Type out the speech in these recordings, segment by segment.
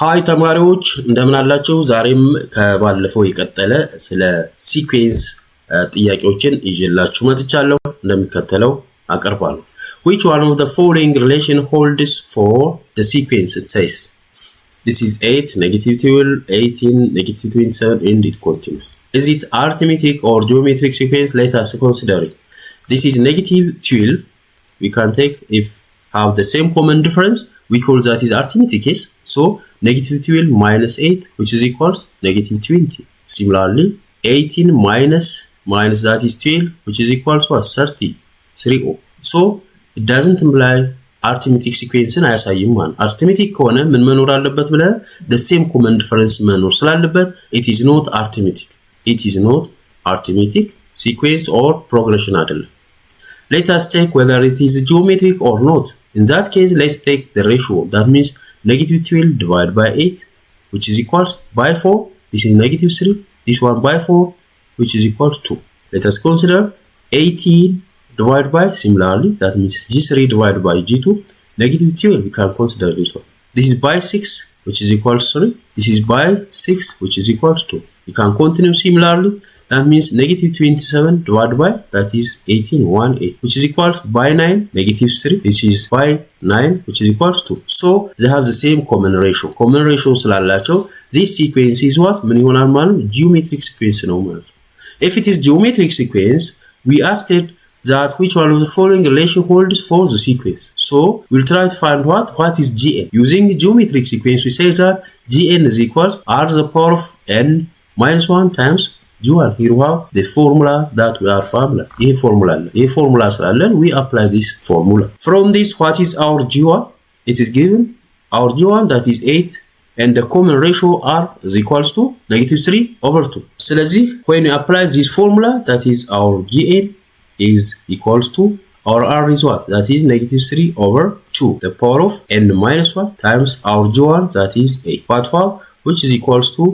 ሃይ ተማሪዎች እንደምን አላችሁ? ዛሬም ከባለፈው የቀጠለ ስለ ሲኩዌንስ ጥያቄዎችን ይዤላችሁ መጥቻለሁ። እንደሚከተለው አቀርባለሁ። Which one of the following relation holds for the sequence? It says this is 8, -12, 18, -27, and it continues. Is it arithmetic or geometric sequence? Let us consider it. This is -12. We can take if have the same common difference, we call that is arithmetic case. So -12 minus 8, which is equals -20. Similarly, 18 minus that is 12, which is equals to 30. So it doesn't imply arithmetic sequence and አያሳይም ማለት arithmetic ከሆነ ምን መኖር አለበት ብለ the same common difference መኖር ስላለበት it is not arithmetic. It is not arithmetic sequence or progression አይደለም. Let us check whether it is geometric or not. In that case, let's take the ratio. That means -12 divided by 8, which is equals by 4. This is -3. This one by 4, which is equals 2. Let us consider 18 divided by, similarly, that means G3 divided by G2, -12. We can consider this one. This is by 6, which is equals 3. This is by 6, which is equals 2. We can continue similarly. That means -27 divided by, that is 18, 1, 8, which is equals by 9, -3, which is by 9, which is equals 2. So they have the same common ratio. Common ratio ስላላቸው this sequence is what? ምን ይሆናል ማለት ነው? Geometric sequence ነው ማለት ነው. If it is geometric sequence, we asked that which one of the following relation holds for the sequence. So we'll try to find what is Gn. Using the geometric sequence, we say that Gn is equals r to the power of n minus 1 times G1. Here we have the formula that we are familiar. A formula sላለን we apply this formula. From this, what is our G1? It is given our G1 that is 8 and the common ratio r is equals to -3 over 2. ስለዚህ when we apply this formula, that is our Gn is equals to our r is what? That is -3 over 2. The power of n minus 1 times our G1 that is 8. What for? Which is equals to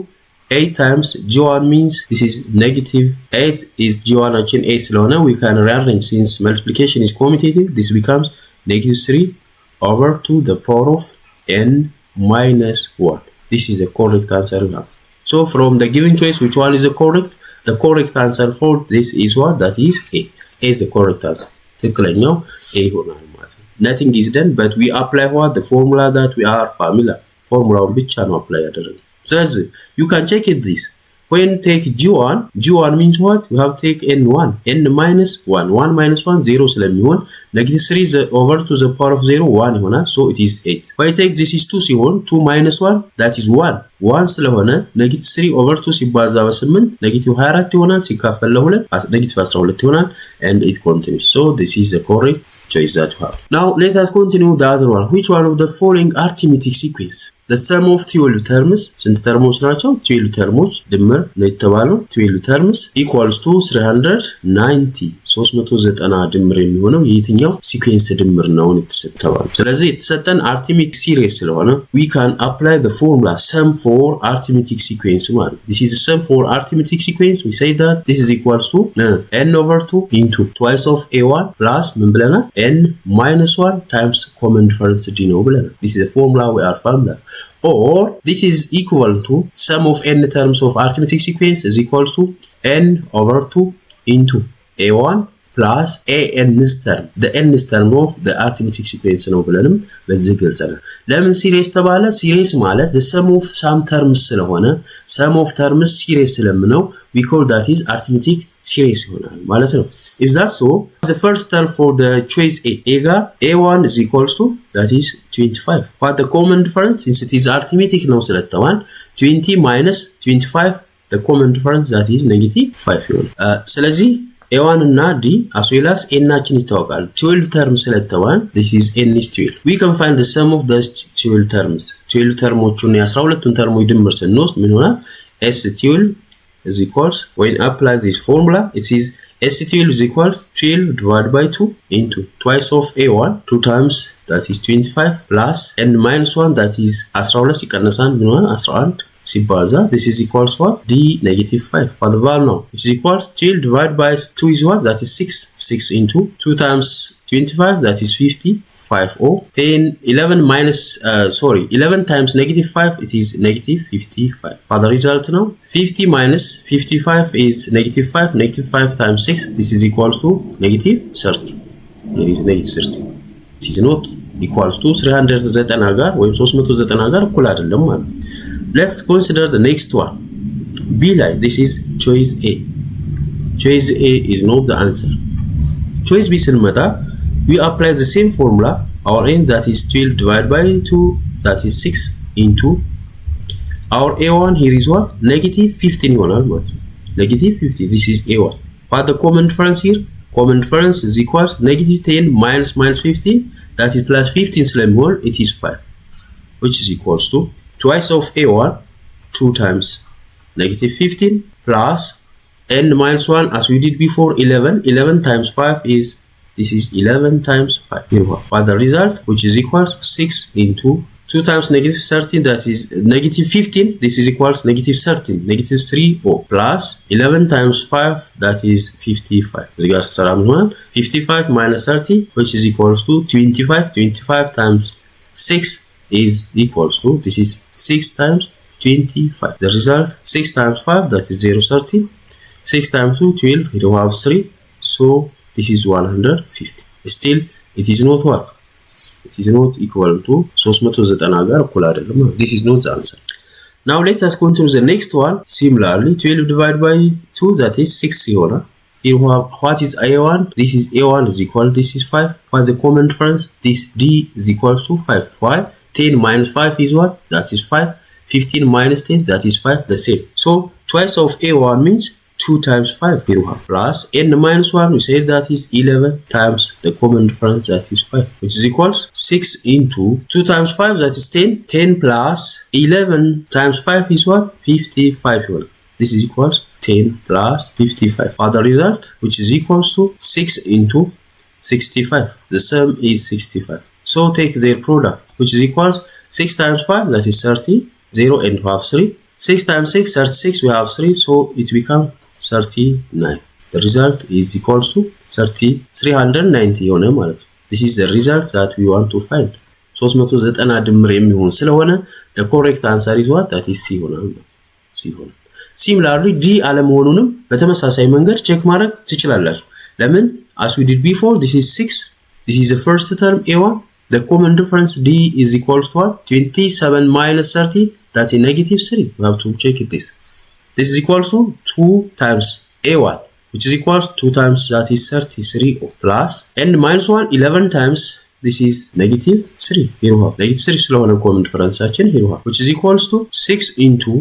8 times G1 means this is -8 is G1 and 8 ስለሆነ we can rearrange since multiplication is commutative. This becomes -3 over 2 the power of n minus 1. This is the correct answer we have. So from the given choice, which one is the correct? The correct answer for this is what? That is A. A is the correct answer. ትክክለኛው A ይሆናል ማለት ነው. Nothing is done, but we apply what? The formula that we are familiar. ፎርሙላውን ብቻ ነው apply ያደረግነው. So you can check it this. When take G1 means what? You have take n1, n minus 1, 1 minus 1, 0 ስለሚሆን -3 over to the power of 0, 1 ይሆናል. So it is 8. If I take this is 2 ሲሆን 2 minus 1, that is 1. 1 ስለሆነ -3 over 2 ሲባዛ በ8 -24 ይሆናል። ሲካፈል ለ2 -12 ይሆናል. And it continues. So this is the correct choice that you have. Now let us continue the other one. Which one of the following arithmetic sequence? The sum of 12 terms, ስንት ተርሞች ናቸው? 12 ተርሞች ድምር ነው የተባለው። 12 terms equals to 390 390 ድምር የሚሆነው የትኛው ሲኩዌንስ ድምር ነው የተሰጠው? ስለዚህ የተሰጠን arithmetic series ስለሆነ we can apply the formula sum for arithmetic sequence ማለት. This is the sum for arithmetic sequence. We say that this is equals to n over 2 into twice of a1 plus ምን ብለናል? n minus 1 times common difference d ነው ብለናል. This is the formula we are familiar. Or this is equal to sum of n terms of arithmetic sequence is equals to n over 2 into a1 plus an's term, the n's term of the arithmetic sequence ነው ብለንም በዚህ ገልጸናል። ለምን ሲሪስ ተባለ? ሲሪስ ማለት the sum of some terms ስለሆነ sum of terms ሲሪስ ስለምነው we call that is arithmetic series ይሆናል ማለት ነው። If that's so, the first term for the choice A ጋር a1 is equals to that is 25. What the common difference? Since it is arithmetic ነው ስለተባለ 20 minus 25 the common difference that is -5 ይሆናል። ስለዚህ a1 እና d as well as n ናችን ይታወቃል። 12 terms ስለተባለ this is n is 12. We can find the sum of the 12 terms. 12 termoቹን የ12ቱን ተርሞች ድምር ስንወስድ ምን ይሆናል? s12 is equals, when apply this formula, it is s12 is equals 12 divided by 2 into twice of a1, 2 times that is 25 plus n minus 1 that is 12 ሲቀነሳን ምን ይሆናል? 11 ሲባዛ this is equals what? D negative 5. What the value now? Which is equals 12 divided by 2 is what? That is 6. 6 into 2 times 25, that is 50. 5 or 10, 11 minus, 11 times negative 5, it is negative 55. For the result now, 50 minus 55 is negative 5. Negative 5 times 6, this is equals to negative 30. Here is negative 30. It is not equals to 390 ጋር ወይም 390 ጋር እኩል አይደለም ማለት ነው። Let's consider the next one. B line, this is choice A. Choice A is not the answer. Choice B ስንመጣ we apply the same formula. Our n, that is 12 divided by 2, that is 6 into our A1 here is what? Negative 15 ይሆናል ማለት ነው። Negative 15, this is A1. But the common difference here, common difference is equals negative 10 minus 15, that is plus 15 ስለሚሆን it is 5, which is equals to twice of A1, 2 times negative 15 plus n minus 1 as we did before 11. 11 times 5 is, this is 11 times 5. Here what the result, which is equals 6 into 2 times negative 13, that is negative 15. This is equals negative 13, negative 3 or plus 11 times 5, that is 55. 55 minus 30, which is equals to 25. 25 times 6 is equals to, this is 6 times 25. The result, 6 times 5, that is 0.30. 6 times 2, 12. Here we have 3. So this is 150. Still, it is not what? It is not equal to 390 ጋር እኩል አይደለም። This is not the answer. Now let us continue the next one. Similarly, 12 divided by 2, that is 6 ይሆናል። Here we have what is A1? This is A1 is equal, this is 5. What is the common difference? This D is equal to 5. Why? 10 minus 5 is what? That is 5. 15 minus 10, that is 5, the same. So twice of A1 means 2 times 5 here we have plus n minus 1, we say that is 11 times the common difference, that is 5, which is equals 6 into 2 times 5, that is 10. 10 plus 11 times 5 is what? 55 here. This is equals 10 plus 55. Other result, which is equals to 6 into 65. The sum is 65. So take their product, which is equals 6 times 5, that is 30. 0 and we have 3. 6 times 6, 36, we have 3, so it becomes 39. The result is equals to 390 የሆነ ማለት ነው። This is the result that we want to find. 390 ድምር የሚሆን ስለሆነ the correct answer is what? That is C ይሆናል። C ይሆናል። Similarly, D አለመሆኑንም በተመሳሳይ መንገድ ቼክ ማድረግ ትችላላችሁ። ለምን? As we did before, this is 6. This is the first term A1. The common difference D is equals to what? 27 minus 30, that is negative 3. We have to check it this. This is equals to 2 times A1, which is equals 2 times, that is 33 plus n minus 1, 11 times, this is negative 3. Here we have negative 3 ስለሆነ common difference here we have, which is equals to 6 into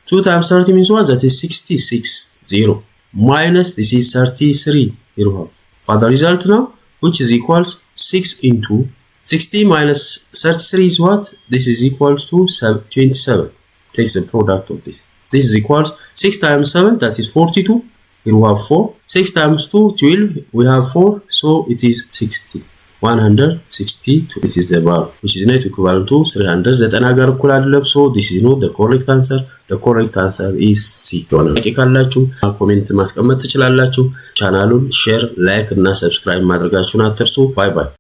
2 times 30 means what? That is 66, 0 minus, this is 33. Here we have. For the result now, which is equals 6 into 60 minus 33 is what? This is equals to 27. Takes the product of this. This is equals 6 times 7, that is 42. Here we have 4. 6 times 2, 12. We have 4. So it is 60. 162. This is the value, which is not equivalent to 390 ጋር እኩል አይደለም። So this is not the correct answer. The correct answer is C. ጥያቄ ካላችሁ ኮሜንት ማስቀመጥ ትችላላችሁ። ቻናሉን ሼር፣ ላይክ እና ሰብስክራይብ ማድረጋችሁን አትርሱ። ባይ ባይ።